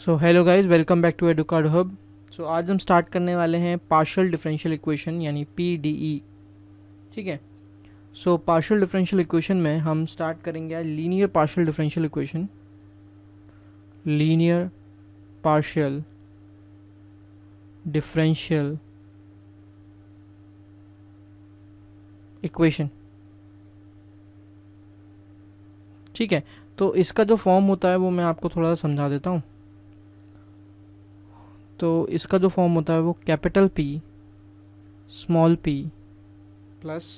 So hello guys, welcome back to Educard Hub. So आज हम start करने वाले हैं पार्शियल डिफरेंशियल इक्वेशन यानी पीडीई। ठीक है। सो पार्शियल डिफरेंशियल इक्वेशन में हम स्टार्ट करेंगे आज linear partial differential equation. Linear partial differential equation. ठीक है। तो इसका जो फॉर्म होता है वो मैं आपको थोड़ा सा समझा देता हूँ। तो इसका जो फॉर्म होता है वो capital p small p plus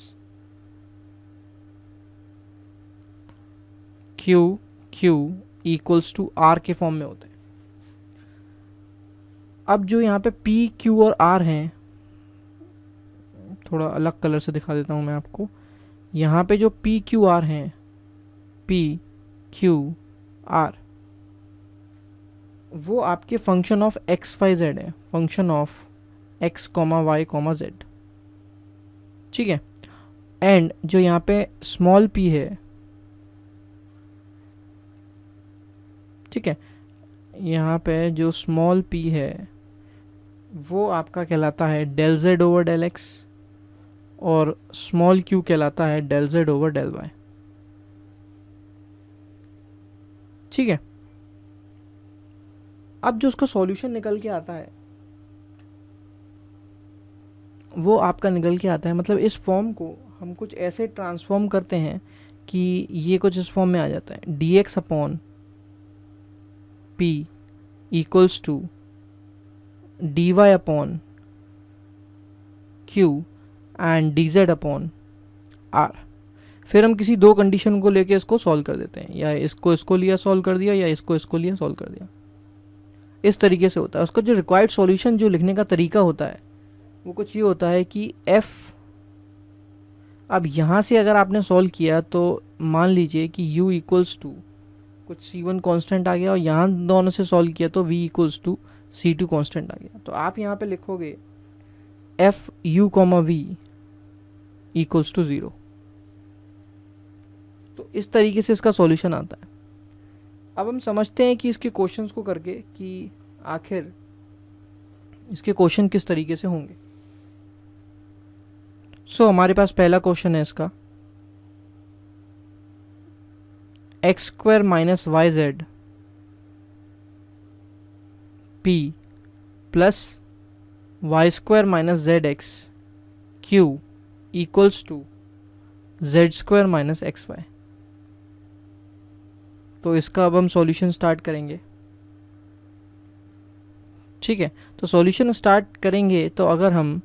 q q equals to r के फॉर्म में होते हैं। अब जो यहाँ पे पी क्यू और आर हैं, थोड़ा अलग कलर से दिखा देता हूँ मैं आपको। यहाँ पे जो पी क्यू आर हैं, पी क्यू आर, वो आपके function of X Y Z है, function of X comma Y comma Z. ठीक है। एंड जो यहाँ पे स्मॉल पी है, ठीक है, यहाँ पे जो स्मॉल पी है वो आपका कहलाता है del z over del x और स्मॉल क्यू कहलाता है del z over del y. ठीक है। अब जो उसका सॉल्यूशन निकल के आता है वो आपका निकल के आता है, मतलब इस फॉर्म को हम कुछ ऐसे ट्रांसफॉर्म करते हैं कि ये कुछ इस फॉर्म में आ जाता है। D x upon p equals to d y upon q and d Z upon r. फिर हम किसी दो कंडीशन को लेके इसको सॉल्व कर देते हैं, या इसको लिया सॉल्व कर दिया, या इसको लिया सॉल्व कर दिया। इस तरीके से होता है। उसका जो रिक्वायर्ड सॉल्यूशन जो लिखने का तरीका होता है वो कुछ ये होता है कि f, अब यहाँ से अगर आपने सॉल्व किया तो मान लीजिए कि u इक्वल्स टू कुछ c1 कांस्टेंट आ गया, और यहाँ दोनों से सॉल्व किया तो v equals to c2 constant आ गया। तो आप यहाँ पे लिखोगे f u comma v equals to 0। तो इस तरीके से इसका सॉल्यूशन आता है। अब हम समझते हैं कि इसके क्वेश्चंस को करके कि आखिर इसके क्वेश्चन किस तरीके से होंगे। सो हमारे पास पहला क्वेश्चन है इसका, x square minus y z p plus y square minus z x q equals to z square minus x y. तो इसका अब हम सॉल्यूशन स्टार्ट करेंगे। ठीक है। तो सॉल्यूशन स्टार्ट करेंगे तो अगर हम,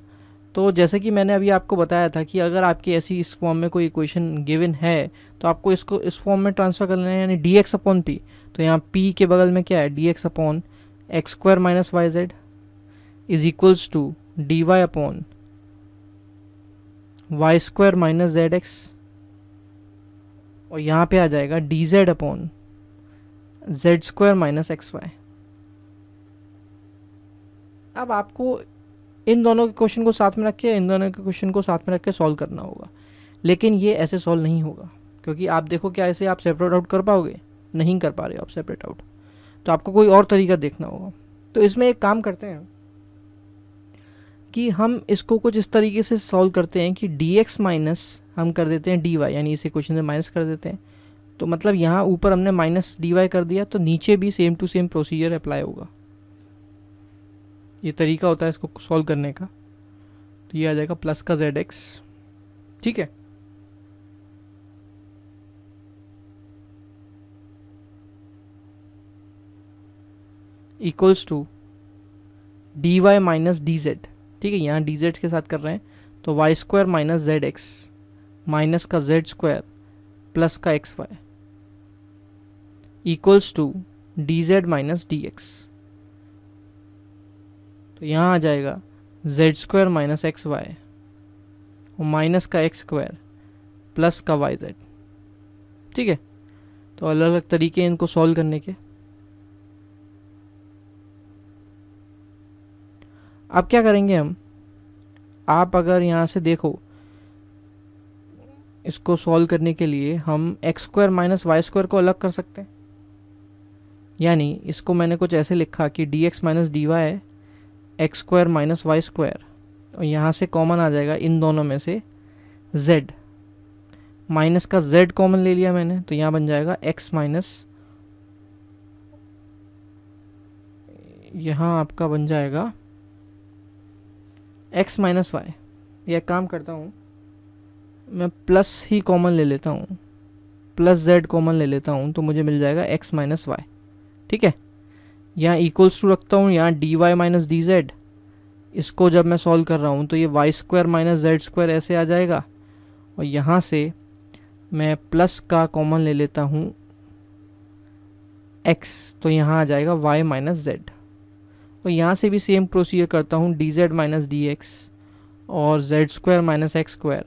तो जैसे कि मैंने अभी आपको बताया था कि अगर आपकी ऐसी इस फॉर्म में कोई इक्वेशन गिवन है तो आपको इसको इस फॉर्म में ट्रांसफर कर लेना है, यानी डी एक्स अपॉन पी। तो यहाँ पी के बगल में क्या है, d x upon x square minus y z is equals to d y upon y square minus z x, और यहाँ पे आ जाएगा d Z upon z square minus x y. अब आपको इन दोनों के क्वेश्चन को साथ में रख के, इन दोनों के क्वेश्चन को साथ में रख के सॉल्व करना होगा, लेकिन ये ऐसे सॉल्व नहीं होगा, क्योंकि आप देखो क्या ऐसे आप सेपरेट आउट कर पाओगे, नहीं कर पा रहे हो आप सेपरेट आउट, तो आपको कोई और तरीका देखना होगा। तो इसमें एक काम करते हैं कि हम इसको कुछ इस तरीके से सॉल्व करते हैं कि डी एक्स माइनस हम कर देते हैं डी वाई, यानी इस इक्वेशन से माइनस कर देते हैं। तो मतलब यहाँ ऊपर हमने माइनस डी वाई कर दिया, तो नीचे भी same to same procedure apply होगा। ये तरीका होता है इसको सॉल्व करने का। तो ये आ जाएगा प्लस का जेड एक्स, ठीक है, equals to d y minus d z. ठीक है, यहाँ डी जेड के साथ कर रहे हैं, तो y square minus z x minus का जेड स्क्वायर प्लस का x y equals to d Z minus D x. तो यहाँ आ जाएगा z square minus x y और माइनस का एक्स स्क्वायर प्लस का वाई जेड। ठीक है। तो अलग अलग तरीके हैं इनको सॉल्व करने के। अब क्या करेंगे हम, आप अगर यहाँ से देखो इसको सॉल्व करने के लिए हम x square minus Y square को अलग कर सकते हैं। यानी इसको मैंने कुछ ऐसे लिखा कि d x minus d y x square minus Y square, और यहाँ से कॉमन आ जाएगा इन दोनों में से z, माइनस का z कॉमन ले लिया मैंने, तो यहाँ बन जाएगा x माइनस, यहाँ आपका बन जाएगा x माइनस वाई। यह काम करता हूँ मैं, प्लस ही कॉमन ले लेता हूँ, प्लस z कॉमन ले लेता हूँ, तो मुझे मिल जाएगा x माइनस वाई। ठीक है, यहाँ इक्वल्स टू रखता हूँ, यहाँ d y minus d z, इसको जब मैं सॉल्व कर रहा हूँ तो ये y square minus z square ऐसे आ जाएगा, और यहाँ से मैं प्लस का कॉमन ले लेता हूँ x, तो यहाँ आ जाएगा y माइनस जेड, और यहाँ से भी सेम प्रोसीजर करता हूँ, D Z minus D X और Z square minus X square,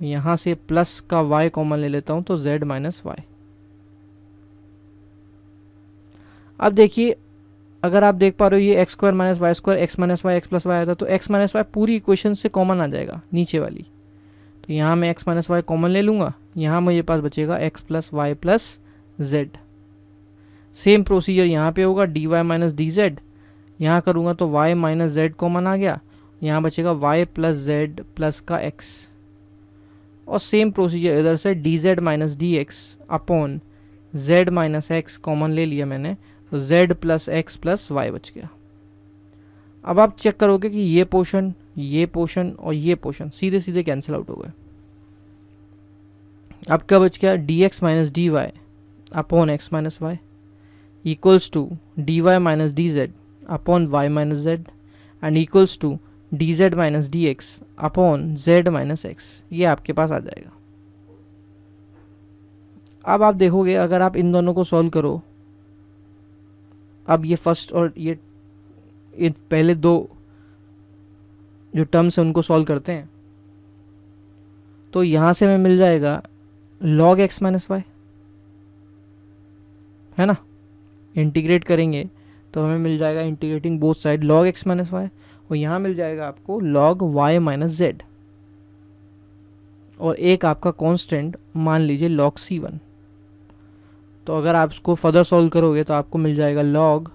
यहाँ से प्लस का y कॉमन ले लेता हूँ तो z माइनस वाई। अब देखिए, अगर आप देख पा रहे हो ये x square minus Y square x minus y x plus y आता, तो एक्स माइनस वाई पूरी इक्वेशन से कॉमन आ जाएगा नीचे वाली, तो यहाँ मैं एक्स माइनस वाई कॉमन ले लूँगा, यहाँ मुझे पास बचेगा x plus y plus z. Same procedure यहाँ पे होगा, d y minus d z, यहाँ करूँगा तो वाई माइनस जेड कॉमन आ गया, यहाँ बचेगा वाई प्लस जेड प्लस का एक्स, और सेम प्रोसीजर इधर से d Z minus D x upon z minus x common ले लिया मैंने, तो z plus x plus y बच गया। अब आप चेक करोगे कि ये पोर्शन और ये पोर्शन सीधे सीधे कैंसिल आउट हो गए। अब क्या बच गया, d x minus d y upon x minus y equals to d y minus d Z upon y minus z and equals to d Z minus D x upon z minus x. ये आपके पास आ जाएगा। अब आप देखोगे अगर आप इन दोनों को सॉल्व करो, अब ये फर्स्ट और ये पहले दो जो टर्म्स हैं उनको सॉल्व करते हैं, तो यहाँ से हमें मिल जाएगा log x माइनस वाई, है ना। इंटीग्रेट करेंगे तो हमें मिल जाएगा integrating both side log x minus y, और यहाँ मिल जाएगा आपको log y माइनस जेड, और एक आपका कांस्टेंट मान लीजिए log c1। तो अगर आप इसको फर्दर सॉल्व करोगे तो आपको मिल जाएगा log,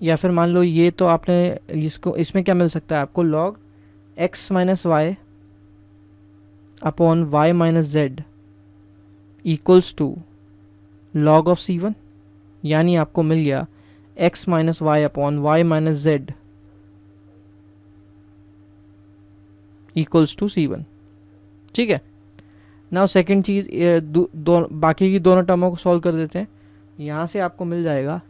या फिर मान लो ये तो आपने इसको, इसमें क्या मिल सकता है आपको, log x minus y upon y minus z equals to log of c1, यानी आपको मिल गया x minus y upon y minus z equals to c1। ठीक है, नाउ सेकेंड चीज़, बाकी की दोनों टर्मों को सॉल्व कर देते हैं। यहाँ से आपको मिल जाएगा,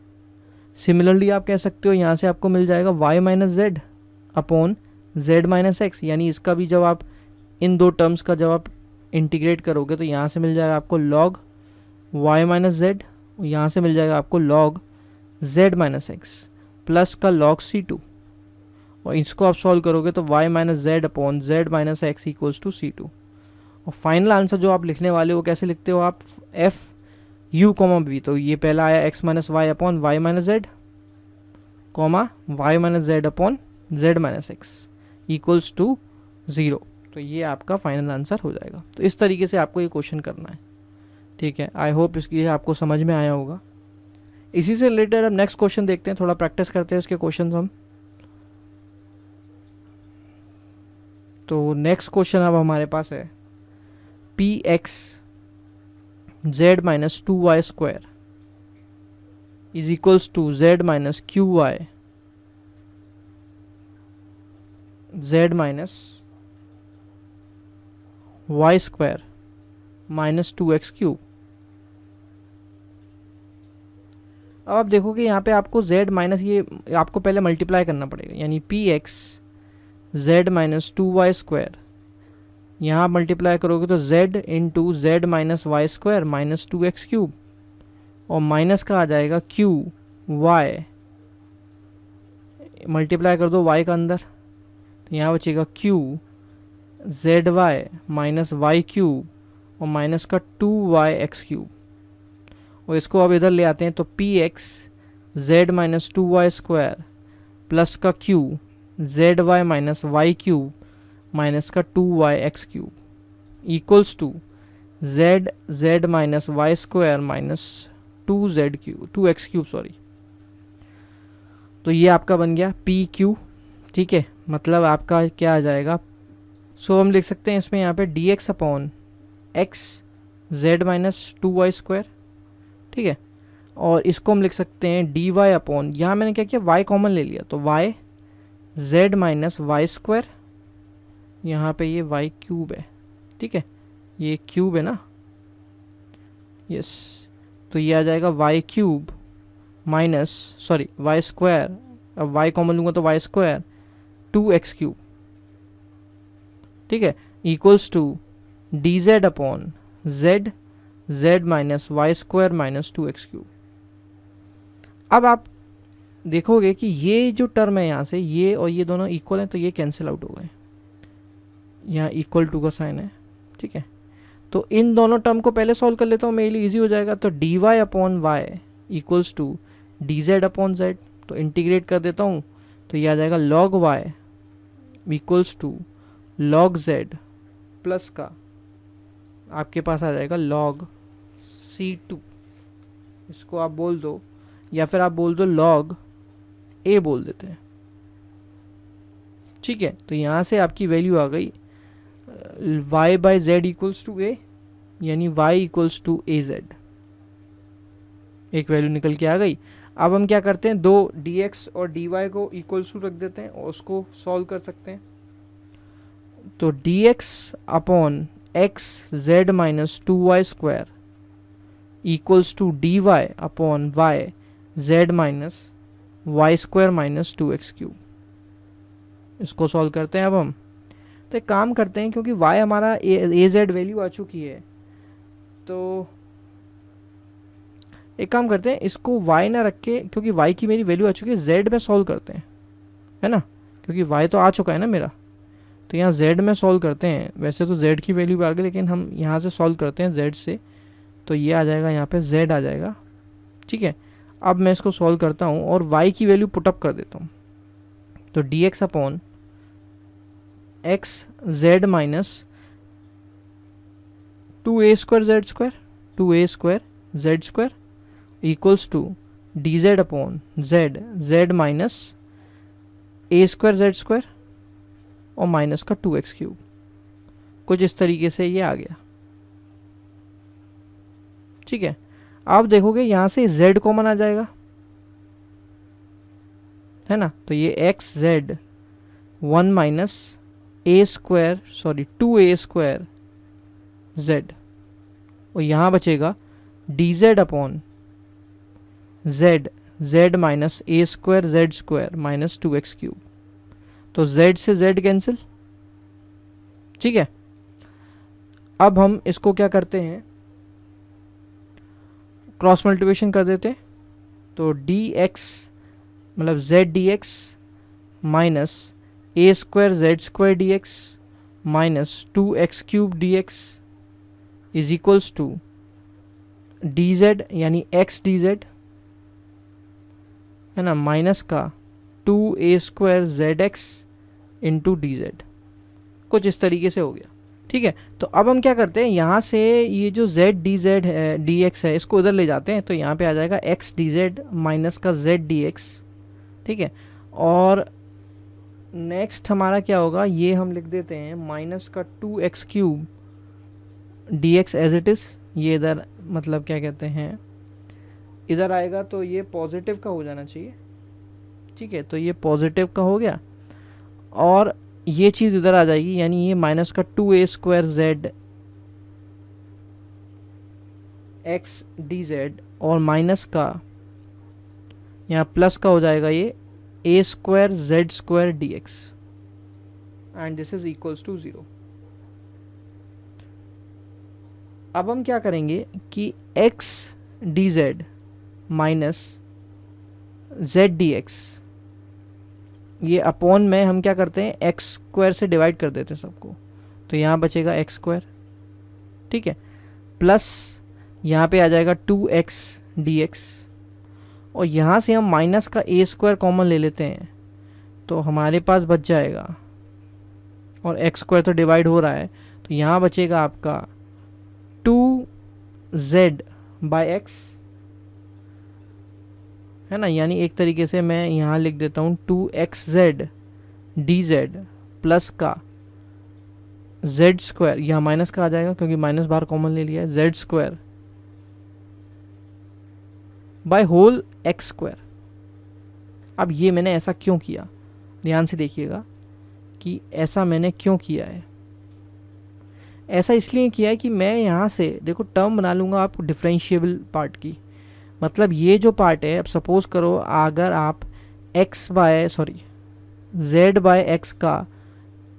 सिमिलरली आप कह सकते हो यहाँ से आपको मिल जाएगा y minus z upon z minus x, यानी इसका भी जब आप इन दो टर्म्स का जब आप इंटीग्रेट करोगे तो यहाँ से मिल जाएगा आपको log y माइनस जेड, यहाँ से मिल जाएगा आपको log z minus x plus का log c2, और इसको आप सॉल्व करोगे तो y minus z upon z minus x equals to c2। और फाइनल आंसर जो आप लिखने वाले हो कैसे लिखते हो आप, एफ यू कॉमा बी, तो ये पहला आया x minus y upon y minus z comma y minus z upon z minus x equals to 0, तो ये आपका फाइनल आंसर हो जाएगा। तो इस तरीके से आपको ये क्वेश्चन करना है। ठीक है, आई होप इसकी आपको समझ में आया होगा। इसी से रिलेटेड अब नेक्स्ट क्वेश्चन देखते हैं, थोड़ा प्रैक्टिस करते हैं इसके क्वेश्चन हम। तो नेक्स्ट क्वेश्चन अब हमारे पास है p x Z minus 2y square is equals to z minus q y z minus Y square minus 2x cube. अब आप देखोगे यहाँ पे आपको z माइनस, ये आपको पहले मल्टीप्लाई करना पड़ेगा, यानी p x Z minus 2y square, यहाँ मल्टीप्लाई करोगे तो z into z minus Y square minus 2x cube, और माइनस का आ जाएगा क्यू वाई, मल्टीप्लाई कर दो y का अंदर, तो यहाँ बचेगा q Z Y minus Y cube और माइनस का 2y एक्स क्यूब, और इसको अब इधर ले आते हैं तो P x Z minus 2y square plus का Q Z Y minus Y cube minus का 2y X cube equals to Z Z minus Y square minus 2x cube sorry. तो ये आपका बन गया पी क्यू, ठीक है, मतलब आपका क्या आ जाएगा। सो हम लिख सकते हैं इसमें यहाँ पे D x upon x Z minus 2y square, ठीक है। और इसको हम लिख सकते हैं डी वाई अपॉन, यहाँ मैंने क्या किया, वाई कॉमन ले लिया, तो y z minus Y square, यहाँ पे ये वाई क्यूब है, ठीक है, ये क्यूब है ना, यस। तो ये आ जाएगा y cube minus sorry y square, अब वाई कॉमन लूँगा तो वाई स्क्वायर 2x क्यूब, ठीक है, equals to d Z upon Z Z minus Y square minus 2x cube. अब आप देखोगे कि ये जो टर्म है यहाँ से, ये और ये दोनों इक्वल हैं, तो ये कैंसिल आउट हो गए, यहाँ इक्वल टू का साइन है, ठीक है। तो इन दोनों टर्म को पहले सॉल्व कर लेता हूँ, मेरे लिए ईजी हो जाएगा। तो d y upon y equals to d Z upon z, तो इंटीग्रेट कर देता हूँ, तो ये आ जाएगा log y equals to log z plus का आपके पास आ जाएगा लॉग C2, इसको आप बोल दो, या फिर आप बोल दो लॉग ए बोल देते हैं, ठीक है। तो यहाँ से आपकी वैल्यू आ गई y by Z equals to A, यानी y equals to A Z, एक वैल्यू निकल के आ गई। अब हम क्या करते हैं, दो dx और dy को इक्वल्स टू रख देते हैं और उसको सॉल्व कर सकते हैं। तो dx upon x Z minus 2y square equals to d y upon y z minus Y square minus 2x cube. इसको सॉल्व करते हैं अब हम। तो एक काम करते हैं, क्योंकि y हमारा ए जेड वैल्यू आ चुकी है, तो एक काम करते हैं, इसको y ना रख के, क्योंकि y की मेरी वैल्यू आ चुकी है, z में सॉल्व करते हैं, है ना, क्योंकि y तो आ चुका है ना मेरा। तो यहाँ z में सॉल्व करते हैं, वैसे तो z की वैल्यू आ गई, लेकिन हम यहाँ से सॉल्व करते हैं z से, तो ये आ जाएगा, यहाँ पे z आ जाएगा, ठीक है। अब मैं इसको सॉल्व करता हूँ और y की वैल्यू पुटअप कर देता हूँ। तो dx upon x Z minus 2a square Z square 2a square Z square equals to d Z upon Z Z minus A square Z square और माइनस का 2x क्यूब। कुछ इस तरीके से ये आ गया, ठीक है। आप देखोगे यहाँ से z कॉमन आ जाएगा, है ना, तो ये एक्स जेड 1 माइनस ए square sorry 2a square Z, और यहाँ बचेगा D Z upon Z Z minus ए square Z square minus 2x cube. तो z से z कैंसिल, ठीक है। अब हम इसको क्या करते हैं, क्रॉस मल्टीप्लिकेशन कर देते हैं। तो dx मतलब z dx minus A square Z square d x minus 2x cube d x is equals to d z यानी x डी जेड, है ना, माइनस का 2a square z x into d z. कुछ इस तरीके से हो गया, ठीक है। तो अब हम क्या करते हैं, यहाँ से ये जो z डी जेड है डी एक्स है, इसको उधर ले जाते हैं, तो यहाँ पे आ जाएगा x डी जेड माइनस का z डी एक्स, ठीक है। और नेक्स्ट हमारा क्या होगा, ये हम लिख देते हैं माइनस का 2x cube d x as it is, ये इधर मतलब क्या कहते हैं इधर आएगा, तो ये पॉजिटिव का हो जाना चाहिए, ठीक है। तो ये पॉजिटिव का हो गया और ये चीज़ इधर आ जाएगी, यानी ये माइनस का 2a square z x d z और माइनस का यहाँ प्लस का हो जाएगा ये a square Z square d x and this is equals to 0। अब हम क्या करेंगे कि x d Z minus z d x, ये अपॉन में हम क्या करते हैं एक्स स्क्वायर से डिवाइड कर देते हैं सबको, तो यहाँ बचेगा एक्स स्क्वायर, ठीक है, प्लस यहाँ पे आ जाएगा 2x dx और यहाँ से हम माइनस का a स्क्वायर कॉमन ले लेते हैं, तो हमारे पास बच जाएगा, और एक्स स्क्वायर तो डिवाइड हो रहा है, तो यहाँ बचेगा आपका 2 जेड बाय एक्स, है ना, यानी एक तरीके से मैं यहाँ लिख देता हूँ 2xz dz प्लस का जेड स्क्वायर, यहाँ माइनस का आ जाएगा क्योंकि माइनस बाहर कॉमन ले लिया है, z square by whole x square. अब ये मैंने ऐसा क्यों किया, ध्यान से देखिएगा कि ऐसा मैंने क्यों किया है। ऐसा इसलिए किया है कि मैं यहाँ से देखो टर्म बना लूँगा आप डिफरेंशिएबल पार्ट की, मतलब ये जो पार्ट है, अब सपोज करो अगर आप जेड बाय एक्स का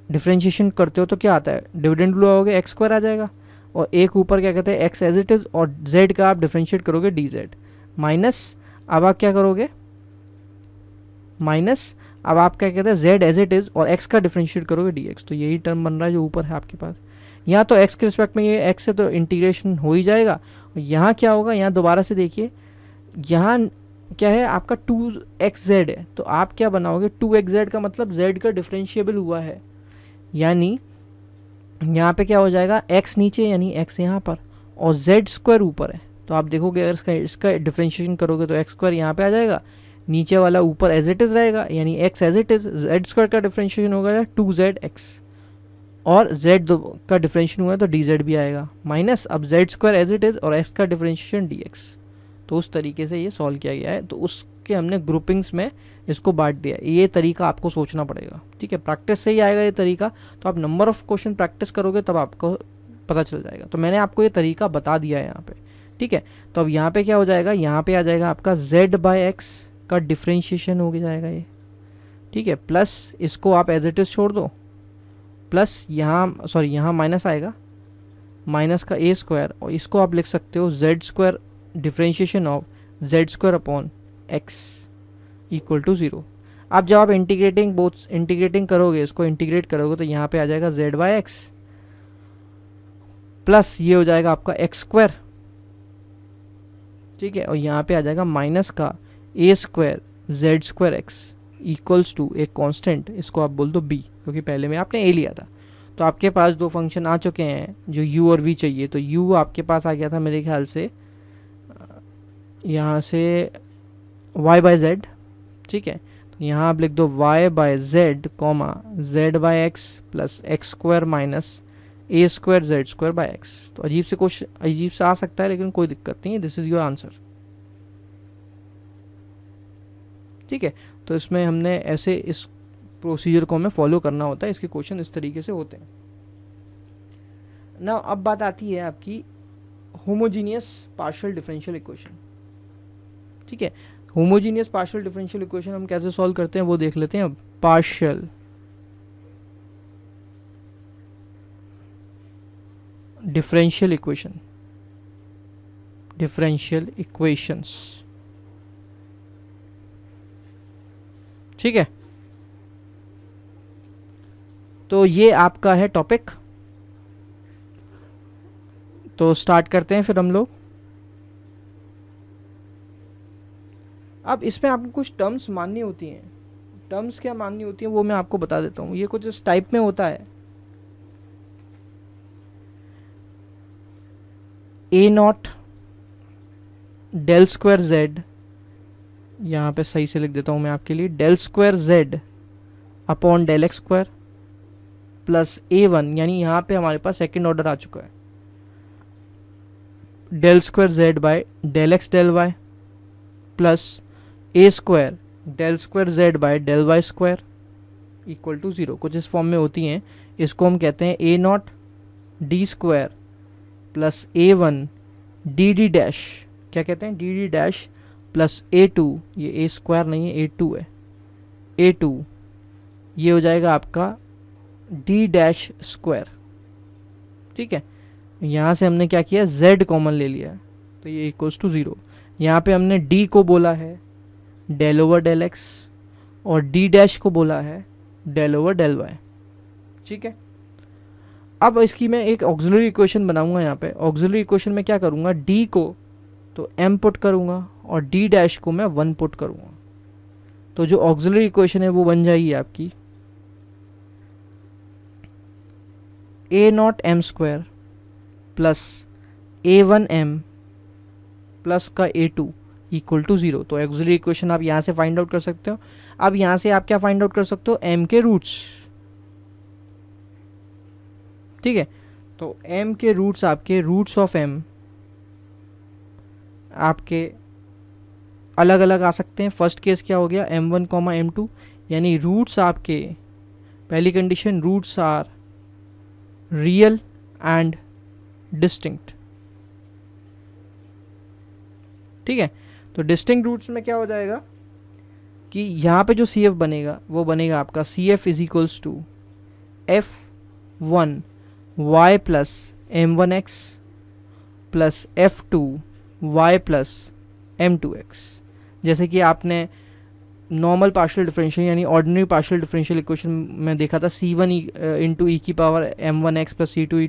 डिफ्रेंशिएशन करते हो तो क्या आता है, डिविडेंड लो आओगे एक्स स्क्वायर आ जाएगा, और एक ऊपर क्या कहते हैं एक्स एज इट इज़, और जेड का आप डिफ्रेंशिएट करोगे डी जेड माइनस, अब आप क्या करोगे माइनस, अब आप क्या कहते हैं जेड एज इट इज़ और एक्स का डिफ्रेंशिएट करोगे डी एक्स, तो यही टर्म बन रहा है जो ऊपर है आपके पास। यहाँ तो एक्स के रिस्पेक्ट में ये एक्स से तो इंटीग्रेशन हो ही जाएगा, और यहाँ क्या होगा, यहाँ दोबारा से देखिए, यहाँ क्या है आपका 2xz है, तो आप क्या बनाओगे 2xz का मतलब z का डिफरेंशिएबल हुआ है, यानी यहाँ पे क्या हो जाएगा x नीचे यानी x यहाँ पर और z स्क्वायर ऊपर है, तो आप देखोगे अगर इसका डिफरेंशिएशन करोगे तो x स्क्वायर यहाँ पे आ जाएगा, नीचे वाला ऊपर एज इट इज़ रहेगा यानी x as it is, z square का डिफरेंशिएशन होगा 2zx और z का डिफरेंशिएशन हुआ तो dz भी आएगा माइनस, अब z square as it is और x का डिफरेंशिएशन dx, तो उस तरीके से ये सॉल्व किया गया है। तो उसके हमने ग्रुपिंग्स में इसको बांट दिया, ये तरीका आपको सोचना पड़ेगा, ठीक है, प्रैक्टिस से ही आएगा ये तरीका, तो आप नंबर ऑफ क्वेश्चन प्रैक्टिस करोगे तब आपको पता चल जाएगा। तो मैंने आपको ये तरीका बता दिया है यहाँ पे, ठीक है। तो अब यहाँ पे क्या हो जाएगा, यहाँ पे आ जाएगा आपका z बाय एक्स का डिफ्रेंशिएशन हो जाएगा ये, ठीक है, प्लस इसको आप एज इट इज़ छोड़ दो, प्लस यहाँ सॉरी यहाँ माइनस आएगा, माइनस का ए स्क्वायर, और इसको आप लिख सकते हो z square differentiation of z square upon x equal to 0। अब जब आप इंटीग्रेटिंग करोगे, इसको इंटीग्रेट करोगे तो यहाँ पे आ जाएगा जेड बाय एक्स प्लस ये हो जाएगा आपका एक्स स्क्वायर, ठीक है, और यहाँ पे आ जाएगा माइनस का A square Z square X equals to एक कांस्टेंट, इसको आप बोल दो बी क्योंकि पहले में आपने ए लिया था। तो आपके पास दो फंक्शन आ चुके हैं जो u और v चाहिए, तो u आपके पास आ गया था मेरे ख्याल से यहाँ से y बाय जेड, ठीक है, तो यहाँ आप लिख दो y by z comma z by x plus x square minus A square Z square by x. तो अजीब से आ सकता है लेकिन कोई दिक्कत नहीं है, दिस इज़ योर आंसर, ठीक है। तो इसमें हमने ऐसे इस प्रोसीजर को हमें फॉलो करना होता है, इसके क्वेश्चन इस तरीके से होते हैं ना। अब बात आती है आपकी होमोजीनियस पार्शियल डिफरेंशियल इक्वेशन, ठीक है। होमोजीनियस पार्शियल डिफरेंशियल इक्वेशन हम कैसे सॉल्व करते हैं वो देख लेते हैं। अब पार्शियल डिफरेंशियल इक्वेशंस, ठीक है, तो ये आपका है टॉपिक। तो स्टार्ट करते हैं फिर हम लोग। अब इसमें आपको कुछ टर्म्स माननी होती हैं, टर्म्स क्या माननी होती हैं वो मैं आपको बता देता हूँ। ये कुछ इस टाइप में होता है, ए नॉट डेल स्क्वायर जेड, यहाँ पे सही से लिख देता हूँ मैं आपके लिए, del square Z upon del x square plus ए वन, यानी यहाँ पे हमारे पास सेकेंड ऑर्डर आ चुका है, del square z by del x del y plus a square del square z by del y square equal to 0। कुछ इस form में होती हैं, इसको हम कहते हैं a naught d square plus A one d d dash, क्या कहते हैं d d dash plus a two, ये ए स्क्वायर नहीं है ए टू है, ए टू ये हो जाएगा आपका डी डैश स्क्वायर, ठीक है। यहाँ से हमने क्या किया z कॉमन ले लिया तो ये इक्वल्स टू 0। यहाँ पे हमने d को बोला है डेल ओवर डेल एक्स और d डैश को बोला है डेल ओवर डेल वाई, ठीक है। अब इसकी मैं एक ऑक्सिलरी इक्वेशन बनाऊंगा। यहाँ पे ऑक्सिलरी इक्वेशन में क्या करूँगा, d को तो m पुट करूँगा और d डैश को मैं 1 पुट करूँगा, तो जो ऑक्सिलरी इक्वेशन है वो बन जाएगी आपकी a naught m square plus a1m plus का a2 इक्वल टू 0। तो ऑक्सिलरी इक्वेशन आप यहाँ से फाइंड आउट कर सकते हो। अब यहाँ से आप क्या फाइंड आउट कर सकते हो, m के रूट्स। ठीक है, तो m के रूट्स आपके रूट्स ऑफ m आपके अलग अलग आ सकते हैं। फर्स्ट केस क्या हो गया, m1 कॉमा m2, यानी रूट्स आपके, पहली condition roots are real and distinct. ठीक है, तो डिस्टिंक्ट रूट्स में क्या हो जाएगा कि यहाँ पे जो CF बनेगा वो बनेगा आपका CF is equals to F1 y plus m1x plus F2 y plus m2x। जैसे कि आपने नॉर्मल पार्शियल डिफरेंशियल यानी ऑर्डिनरी पार्शियल डिफरेंशियल इक्वेशन में देखा था, C1 इंटू ई की power m1x plus C2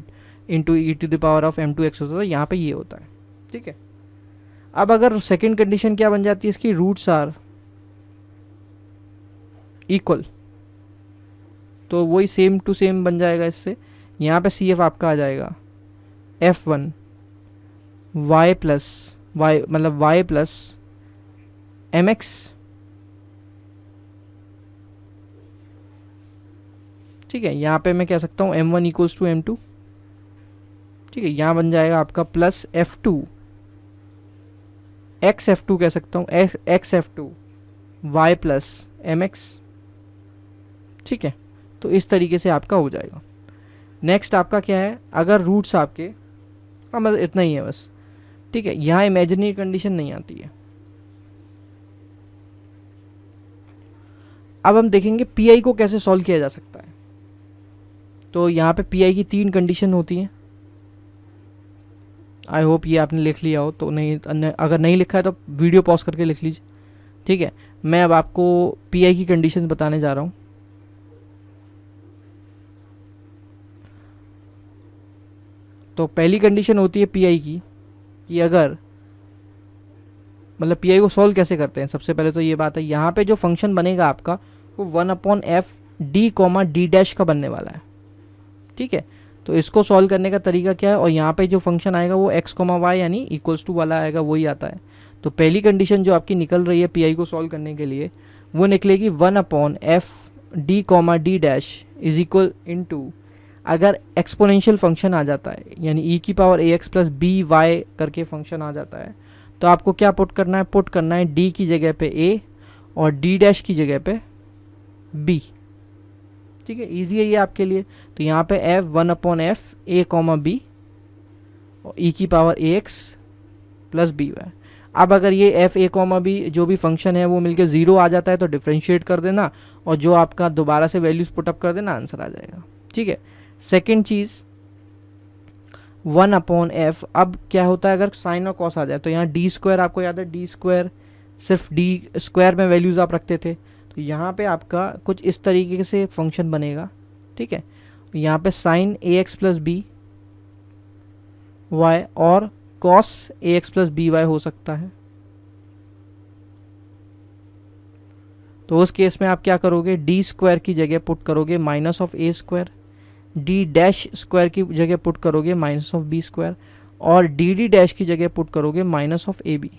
into e to the power of m2x होता था, यहाँ पे ये होता है। ठीक है, अब अगर सेकंड कंडीशन क्या बन जाती है इसकी, रूट्स आर इक्वल, तो वही सेम टू सेम बन जाएगा इससे। यहाँ पे CF आपका आ जाएगा F1 y प्लस y मतलब y प्लस mx। ठीक है, यहाँ पे मैं कह सकता हूँ m1 इक्वल्स टू m2। ठीक है, यहाँ बन जाएगा आपका प्लस F2 x F2 कह सकता हूँ x F2 y plus mx। ठीक है, तो इस तरीके से आपका हो जाएगा। नेक्स्ट आपका क्या है, अगर रूट्स आपके, हाँ मतलब इतना ही है बस। ठीक है, यहाँ इमेजिनरी कंडीशन नहीं आती है। अब हम देखेंगे PI को कैसे सॉल्व किया जा सकता है। तो यहाँ पे PI की 3 कंडीशन होती हैं। आई होप ये आपने लिख लिया हो, तो नहीं, अगर नहीं लिखा है तो वीडियो पॉज करके लिख लीजिए। ठीक है, मैं अब आपको PI की कंडीशन बताने जा रहा हूँ। तो पहली कंडीशन होती है PI की कि अगर मतलब PI को सॉल्व कैसे करते हैं, सबसे पहले तो ये बात है, यहाँ पे जो फंक्शन बनेगा आपका वो 1/f d comma d dash का बनने वाला है। ठीक है, तो इसको सॉल्व करने का तरीका क्या है, और यहाँ पे जो फंक्शन आएगा वो x कॉमा वाई यानी इक्वल्स टू वाला आएगा, वही आता है। तो पहली कंडीशन जो आपकी निकल रही है PI को सॉल्व करने के लिए वो निकलेगी 1/f d comma d dash is equal into, अगर एक्सपोनेंशियल फंक्शन आ जाता है यानी e की power ax plus b y करके फंक्शन आ जाता है, तो आपको क्या पुट करना है, पुट करना है d की जगह पे a और d डैश की जगह पे b। ठीक है, इजी है ये आपके लिए। तो यहाँ पे f 1/f a comma b और e की power ax plus b y. अब अगर ये f a कॉमा बी जो भी फंक्शन है वो मिलके 0 आ जाता है तो डिफ्रेंशिएट कर देना, और जो आपका दोबारा से वैल्यूज पुटअप कर देना, आंसर आ जाएगा। ठीक है, सेकेंड चीज़ 1/f, अब क्या होता है अगर साइन और कॉस आ जाए, तो यहाँ डी स्क्वायर आपको याद है, डी स्क्वायर सिर्फ डी स्क्वायर में वैल्यूज़ आप रखते थे, तो यहाँ पे आपका कुछ इस तरीके से फंक्शन बनेगा। ठीक है, यहाँ पे sine ax plus b y और cos ax plus b y हो सकता है। तो उस केस में आप क्या करोगे, डी स्क्वायर की जगह पुट करोगे minus of A square, d dash square की जगह पुट करोगे माइनस ऑफ बी स्क्वायर, और डी डी डैश की जगह पुट करोगे माइनस ऑफ ए बी।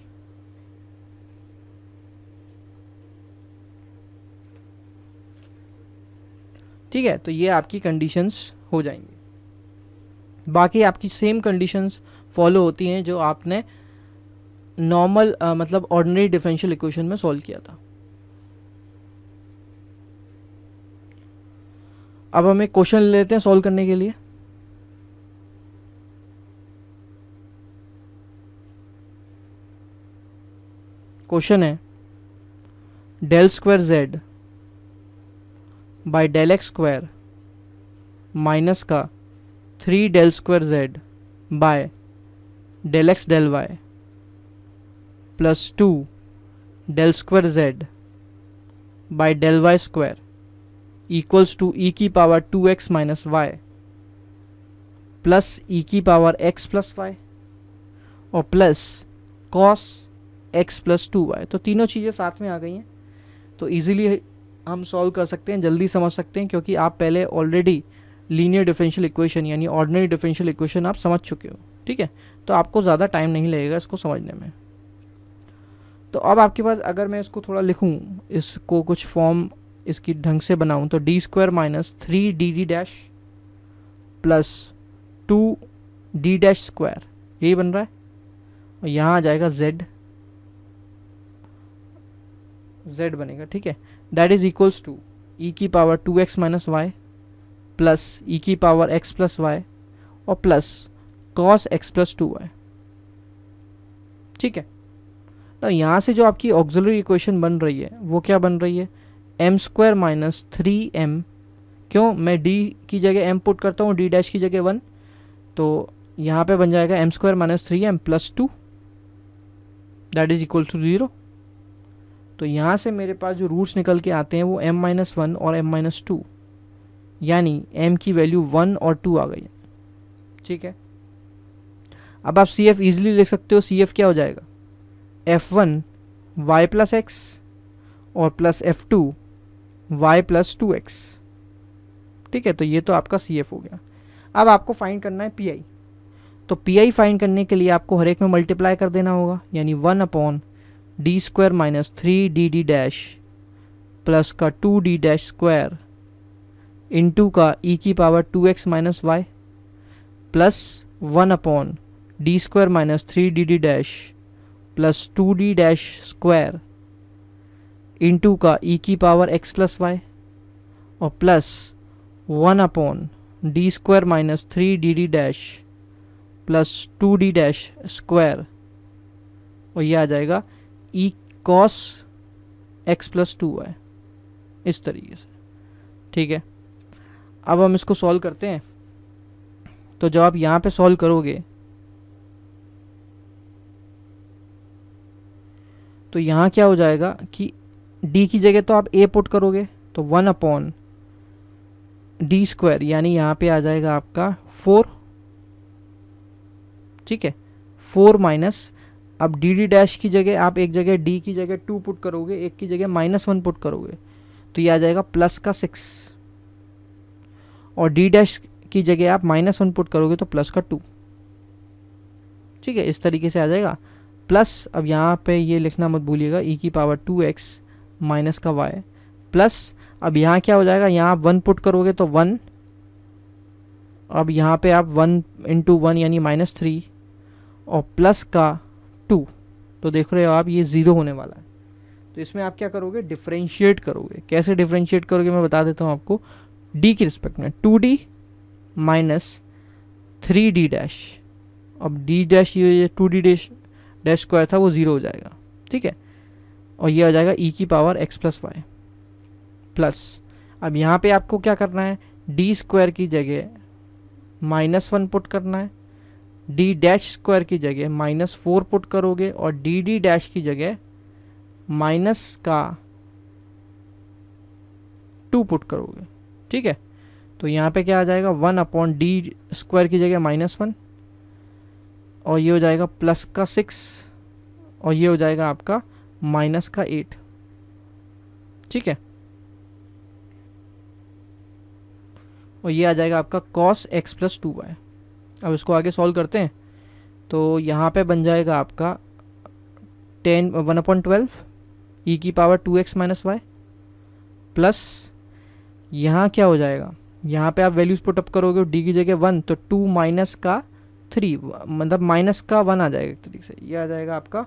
ठीक है, तो ये आपकी कंडीशंस हो जाएंगी। बाकी आपकी सेम कंडीशंस फॉलो होती हैं जो आपने नॉर्मल मतलब ऑर्डिनरी डिफरेंशियल इक्वेशन में सॉल्व किया था। अब हम एक क्वेश्चन ले लेते हैं सॉल्व करने के लिए। क्वेश्चन है del square z by del x square minus का 3 del square z by del x del y plus 2 del square z by del y square equals to e की power 2x minus y plus e की power x plus y और plus cos x plus 2y। तो तीनों चीज़ें साथ में आ गई हैं, तो इजीली हम सॉल्व कर सकते हैं, जल्दी समझ सकते हैं, क्योंकि आप पहले ऑलरेडी लीनियर डिफरेंशियल इक्वेशन यानी ऑर्डिनरी डिफरेंशियल इक्वेशन आप समझ चुके हो। ठीक ठीक है, तो आपको ज़्यादा टाइम नहीं लगेगा इसको समझने में। तो अब आपके पास अगर मैं इसको थोड़ा लिखूँ, इसको कुछ फॉर्म इसकी ढंग से बनाऊँ, तो D square minus 3dd dash plus 2d dash square, यही बन रहा है। और यहाँ आ जाएगा z बनेगा, ठीक है। That is equals to e की power 2x minus y plus e की पावर x प्लस वाई और plus cos x plus 2y, ठीक है। तो यहाँ से जो आपकी ऑक्सिलरी इक्वेशन बन रही है वो क्या बन रही है, m स्क्वायर माइनस 3m, क्यों, मैं d की जगह m पुट करता हूँ, d डैश की जगह 1, तो यहाँ पे बन जाएगा m square minus 3m plus 2 that is equal to 0। तो यहाँ से मेरे पास जो रूट्स निकल के आते हैं वो m माइनस 1 और m माइनस 2, यानी m की वैल्यू 1 और 2 आ गई है, ठीक है। अब आप CF इजीली लिख सकते हो, CF क्या हो जाएगा, F1 y प्लस एक्स और plus F2 y plus 2x, ठीक है। तो ये तो आपका CF हो गया। अब आपको फाइंड करना है PI, तो PI फाइंड करने के लिए आपको हर एक में मल्टीप्लाई कर देना होगा, यानी 1 upon d square minus 3dd dash plus का 2d डैश स्क्वायर इंटू का e की power 2x minus y plus 1 upon d square minus 3dd dash plus 2d dash square into का e की पावर x प्लस वाई और plus 1 upon d square minus 3dd dash plus 2d dash square, और ये आ जाएगा e cos x plus 2y, इस तरीके से, ठीक है। अब हम इसको सॉल्व करते हैं। तो जब आप यहाँ पे सॉल्व करोगे तो यहाँ क्या हो जाएगा कि d की जगह तो आप a पुट करोगे, तो 1 अपॉन डी स्क्वायर, यानी यहाँ पे आ जाएगा आपका 4, ठीक है। 4 माइनस, अब डी डैश की जगह आप एक जगह d की जगह 2 पुट करोगे, एक की जगह -1 पुट करोगे, तो ये आ जाएगा प्लस का 6, और d डैश की जगह आप -1 पुट करोगे तो प्लस का 2, ठीक है। इस तरीके से आ जाएगा प्लस, अब यहाँ पे ये लिखना मत भूलिएगा, e की पावर 2x माइनस का y प्लस, अब यहाँ क्या हो जाएगा, यहाँ आप 1 पुट करोगे तो 1, अब यहाँ पे आप 1 इंटू 1 यानी -3 और प्लस का 2, तो देख रहे हो आप ये 0 होने वाला है। तो इसमें आप क्या करोगे, डिफ्रेंशिएट करोगे। कैसे डिफ्रेंशिएट करोगे मैं बता देता हूँ आपको, d की रिस्पेक्ट में 2d माइनस 3d डैश, अब d डैश ये 2d डैश स्क्वायर था वो 0 हो जाएगा, ठीक है। और ये आ जाएगा e की power x plus y plus, अब यहाँ पे आपको क्या करना है, d स्क्वायर की जगह -1 पुट करना है, d डैश स्क्वायर की जगह -4 पुट करोगे और dd डैश की जगह माइनस का 2 पुट करोगे, ठीक है। तो यहाँ पे क्या आ जाएगा, 1 अपॉन डी स्क्वायर की जगह -1 और ये हो जाएगा प्लस का 6 और ये हो जाएगा आपका माइनस का 8, ठीक है। और ये आ जाएगा आपका cos x प्लस 2y। अब इसको आगे सॉल्व करते हैं, तो यहाँ पे बन जाएगा आपका 1/12 e की power 2x minus y plus, यहाँ क्या हो जाएगा, यहाँ पे आप वैल्यूज पुट अप करोगे, d की जगह 1 तो 2 माइनस का 3, मतलब माइनस का 1 आ जाएगा एक तरीके से। ये आ जाएगा आपका,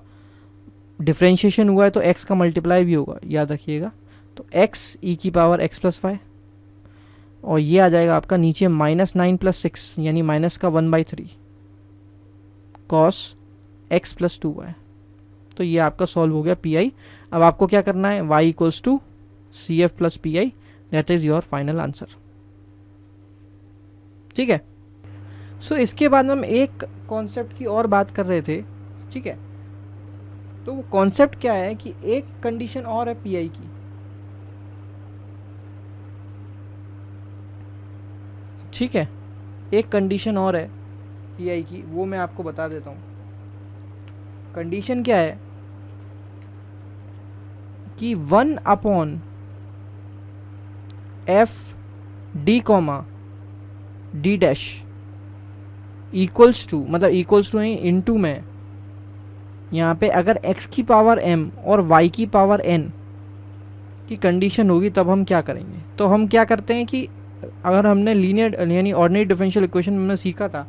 डिफ्रेंशिएशन हुआ है तो x का मल्टीप्लाई भी होगा, याद रखिएगा। तो x e की पावर x प्लस वाई और ये आ जाएगा आपका नीचे -9 प्लस 6 यानी माइनस का 1/3 cos x प्लस 2y। तो ये आपका सॉल्व हो गया PI। अब आपको क्या करना है, y equals to CF plus PI, that is your final answer, ठीक है। सो इसके बाद हम एक कॉन्सेप्ट की और बात कर रहे थे, ठीक है। तो वो कॉन्सेप्ट क्या है कि एक कंडीशन और है PI की, ठीक है। एक कंडीशन और है PI की, वो मैं आपको बता देता हूँ। कंडीशन क्या है कि 1 upon f d comma d dash equals to मतलब इक्वल्स टू नहीं, इनटू में यहाँ पे अगर x की पावर m और y की पावर n की कंडीशन होगी तब हम क्या करेंगे। तो हम क्या करते हैं कि अगर हमने लीनियर यानी ऑर्डिनरी डिफरेंशियल इक्वेशन में हमने सीखा था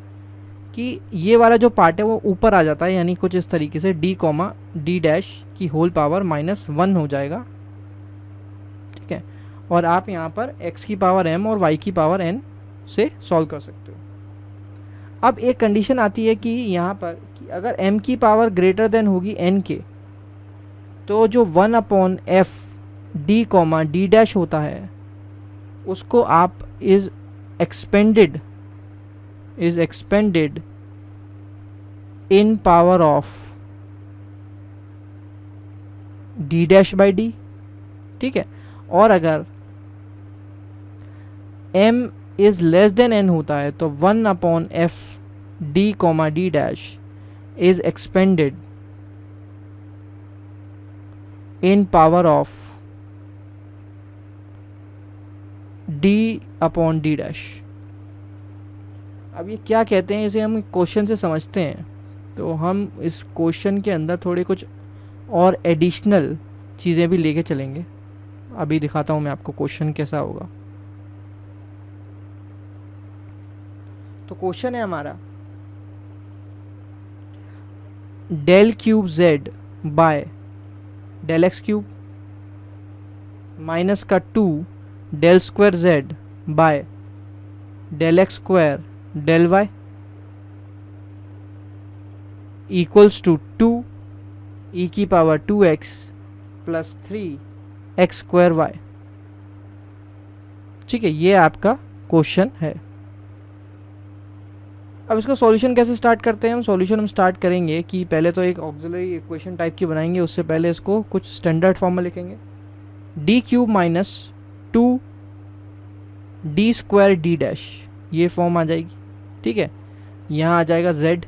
कि ये वाला जो पार्ट है वो ऊपर आ जाता है, यानी कुछ इस तरीके से d कॉमा डी डैश की होल पावर -1 हो जाएगा, ठीक है। और आप यहाँ पर x की पावर m और y की पावर n से सॉल्व कर सकते हो। अब एक कंडीशन आती है कि यहाँ पर कि अगर m की पावर ग्रेटर देन होगी n के, तो जो 1/f d comma D dash होता है उसको आप is expanded in power of d dash by d, ठीक है। और अगर m is less than n होता है तो 1/f d comma D dash is expanded in power of d upon D dash. अब ये क्या कहते हैं, इसे हम क्वेश्चन से समझते हैं। तो हम इस क्वेश्चन के अंदर थोड़े कुछ और एडिशनल चीज़ें भी लेके चलेंगे। अभी दिखाता हूँ मैं आपको क्वेश्चन कैसा होगा। तो क्वेश्चन है हमारा del cube z by del x cube minus का 2 del square z by del x square del y equals to 2 e की power 2x plus 3x square y, ठीक है। ये आपका क्वेश्चन है। अब इसका सॉल्यूशन कैसे स्टार्ट करते हैं। हम स्टार्ट करेंगे कि पहले तो एक ऑक्सिलरी इक्वेशन टाइप की बनाएंगे, उससे पहले इसको कुछ स्टैंडर्ड फॉर्म में लिखेंगे। D cube minus 2 D square d dash, ये फॉर्म आ जाएगी, ठीक है। यहाँ आ जाएगा z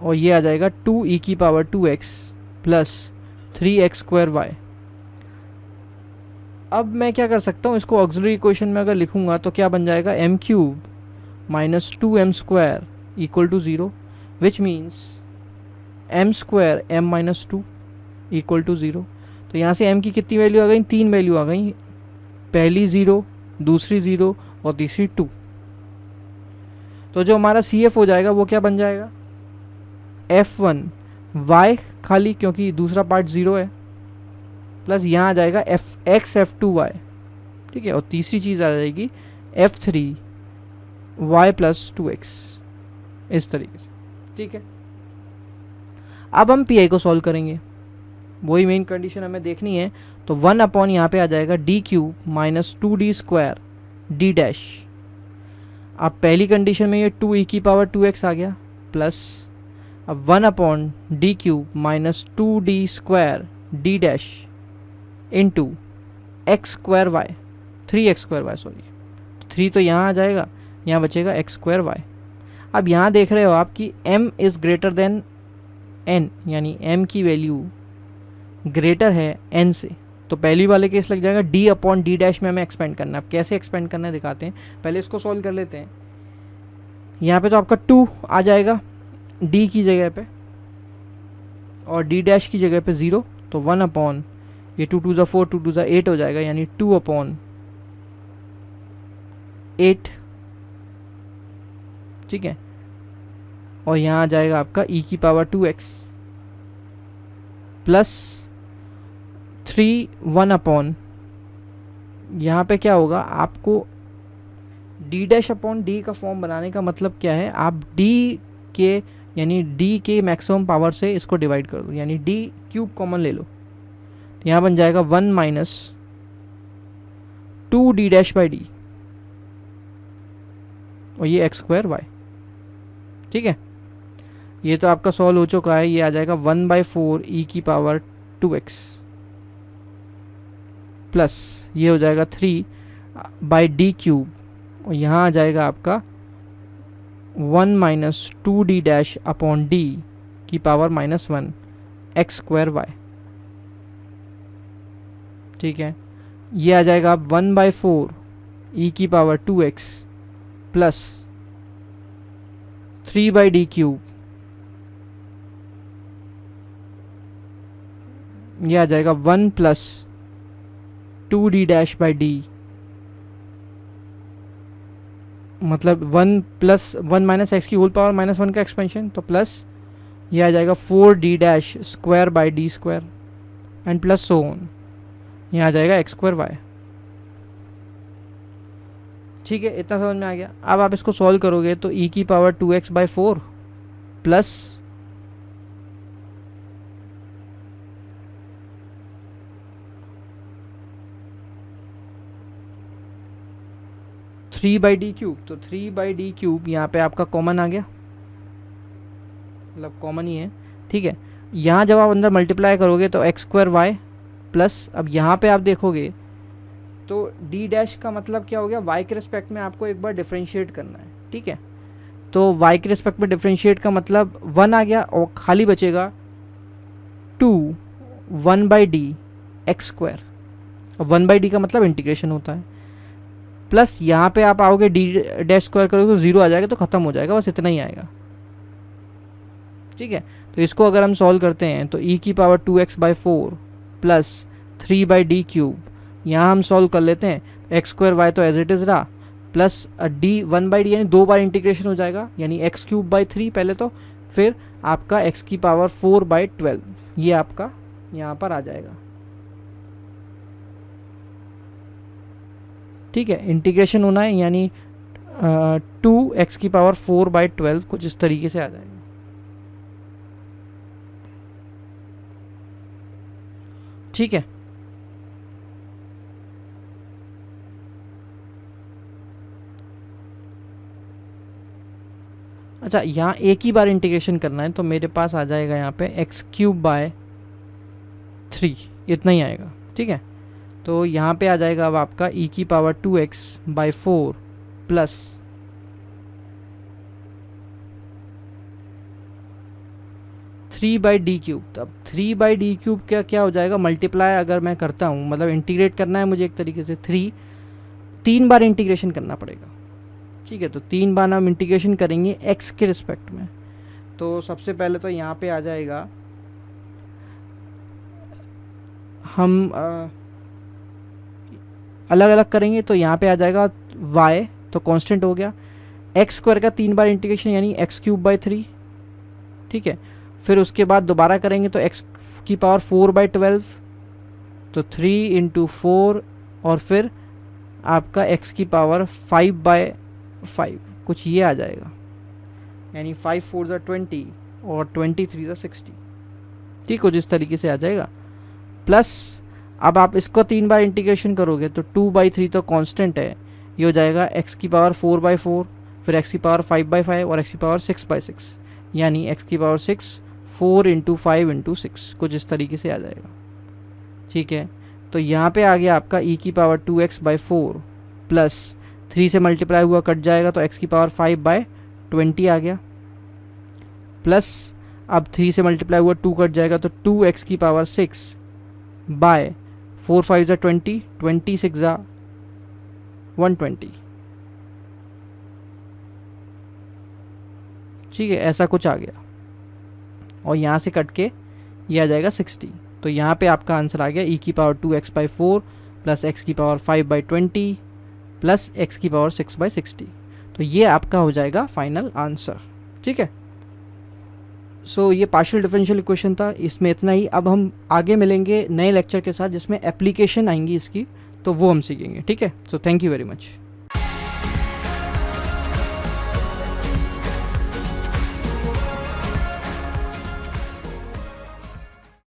और ये आ जाएगा 2 e की power 2x plus 3x square y। अब मैं क्या कर सकता हूँ, इसको ऑक्सिलरी इक्वेशन में अगर लिखूंगा तो क्या बन जाएगा, m cube minus 2m square equal to 0, which means m square m minus 2 equal to 0। तो यहाँ से m की कितनी वैल्यू आ गई, 3 वैल्यू आ गई, पहली 0, दूसरी 0 और तीसरी 2। तो जो हमारा CF हो जाएगा वो क्या बन जाएगा, F1 y खाली क्योंकि दूसरा पार्ट 0 है, प्लस यहाँ आ जाएगा F F2 y, ठीक है। और तीसरी चीज़ आ जाएगी F3 y प्लस 2x, इस तरीके से, ठीक है। अब हम PI को सॉल्व करेंगे, वही मेन कंडीशन हमें देखनी है। तो 1 अपॉन यहाँ पे आ जाएगा D cube minus 2d square d dash. अब पहली कंडीशन में ये 2 e की पावर 2x आ गया, प्लस अब 1 upon d cube minus 2d square d dash into x square y, 3x square y, sorry 3 तो यहाँ आ जाएगा, यहाँ बचेगा x स्क्वायर वाई। अब यहाँ देख रहे हो आप कि m is greater than n, यानी m की वैल्यू ग्रेटर है n से, तो पहली वाले केस लग जाएगा d अपॉन डी डैश में हमें एक्सपेंड करना है। अब कैसे एक्सपेंड करना है दिखाते हैं, पहले इसको सॉल्व कर लेते हैं। यहाँ पे तो आपका 2 आ जाएगा d की जगह पे और d डैश की जगह पे 0, तो 1 अपॉन ये 2 2 4 2 2 8 हो जाएगा, यानी 2 अपॉन 8, ठीक है। और यहाँ आ जाएगा आपका e की पावर 2x प्लस 3 1 अपॉन, यहाँ पे क्या होगा, आपको d डैश अपॉन d का फॉर्म बनाने का मतलब क्या है, आप d के यानी d के मैक्सिमम पावर से इसको डिवाइड कर दो, यानी d क्यूब कॉमन ले लो, तो यहाँ बन जाएगा 1 minus 2 D dash by D और ये एक्स स्क्वायर वाई, ठीक है। ये तो आपका सॉल्व हो चुका है, ये आ जाएगा 1/4 e की पावर 2x प्लस ये हो जाएगा 3 बाई डी क्यूब और यहाँ आ जाएगा आपका 1 minus 2 D dash upon D की पावर -1 एक्स स्क्वायर वाई, ठीक है। ये आ जाएगा अब 1/4 e की पावर 2x प्लस 3/d³, ये आ जाएगा 1 प्लस 2d-d, मतलब 1 प्लस 1 माइनस एक्स की होल पावर माइनस 1 का एक्सपेंशन, तो प्लस ये आ जाएगा 4d-² and plus so on, ये आ जाएगा x² y। ठीक है, इतना समझ में आ गया। अब आप इसको सॉल्व करोगे तो e⁴ प्लस 3/d³, तो 3/d³ यहाँ पे आपका कॉमन आ गया, मतलब कॉमन ही है। ठीक है, यहाँ जब आप अंदर मल्टीप्लाई करोगे तो x² y प्लस, अब यहाँ पे आप देखोगे तो d' का मतलब क्या हो गया, y के रिस्पेक्ट में आपको एक बार डिफ्रेंशिएट करना है। ठीक है, तो y के रिस्पेक्ट में डिफ्रेंशिएट का मतलब 1 आ गया और खाली बचेगा 2 1/d x²। अब 1/d का मतलब इंटीग्रेशन होता है, प्लस यहाँ पे आप आओगे d' करोगे तो 0 आ जाएगा, तो ख़त्म हो जाएगा, बस इतना ही आएगा। ठीक है, तो इसको अगर हम सॉल्व करते हैं तो e⁴ प्लस 3/d³, यहाँ हम सॉल्व कर लेते हैं, x² y तो एज इट इज़ रहा, प्लस d 1/d यानी 2 बार इंटीग्रेशन हो जाएगा, यानी x³/3 पहले तो, फिर आपका x⁴/12, ये आपका यहाँ पर आ जाएगा। ठीक है, इंटीग्रेशन होना है, यानी 2x⁴/12 कुछ इस तरीके से आ जाएगा। ठीक है, अच्छा यहाँ एक ही बार इंटीग्रेशन करना है, तो मेरे पास आ जाएगा यहाँ पे x³ इतना ही आएगा। ठीक है, तो यहाँ पे आ जाएगा अब आपका e⁴ प्लस 3/d³। अब 3/d³ क्या हो जाएगा, मल्टीप्लाई अगर मैं करता हूँ, मतलब इंटीग्रेट करना है मुझे एक तरीके से, 3 बार इंटीग्रेशन करना पड़ेगा। ठीक है, तो 3 बार हम इंटीग्रेशन करेंगे x के रिस्पेक्ट में। तो सबसे पहले तो यहाँ पे आ जाएगा, हम अलग अलग करेंगे, तो यहाँ पे आ जाएगा y तो कांस्टेंट हो गया, x² का 3 बार इंटीग्रेशन यानी x³ 3। ठीक है, फिर उसके बाद दोबारा करेंगे तो x⁴/12, तो 3 × 4, और फिर आपका x⁵5/5 कुछ ये आ जाएगा, यानी 5 4 20 और 23 60। ठीक, कुछ इस तरीके से आ जाएगा। प्लस अब आप इसको 3 बार इंटीग्रेशन करोगे तो 2/3 तो कांस्टेंट है, ये हो जाएगा x⁴/4, फिर x⁵5/5 और x⁵6/6, यानी x⁵ 4 × 5 × 6 कुछ इस तरीके से आ जाएगा। ठीक है, तो यहाँ पे आ गया आपका e⁴ प्लस 3 से मल्टीप्लाई हुआ कट जाएगा तो x⁵5/20 आ गया, प्लस अब 3 से मल्टीप्लाई हुआ 2 कट जाएगा तो 2x⁵6/4 5 20, 26 120। ठीक है, ऐसा कुछ आ गया, और यहाँ से कट के ये आ जाएगा 60। तो यहाँ पे आपका आंसर आ गया e⁴ plus x⁵5/20 plus x⁵6/60। तो ये आपका हो जाएगा फाइनल आंसर। ठीक है, सो ये पार्शियल डिफरेंशियल इक्वेशन था, इसमें इतना ही। अब हम आगे मिलेंगे नए लेक्चर के साथ जिसमें एप्लीकेशन आएंगी इसकी, तो वो हम सीखेंगे। ठीक है, so thank you very much.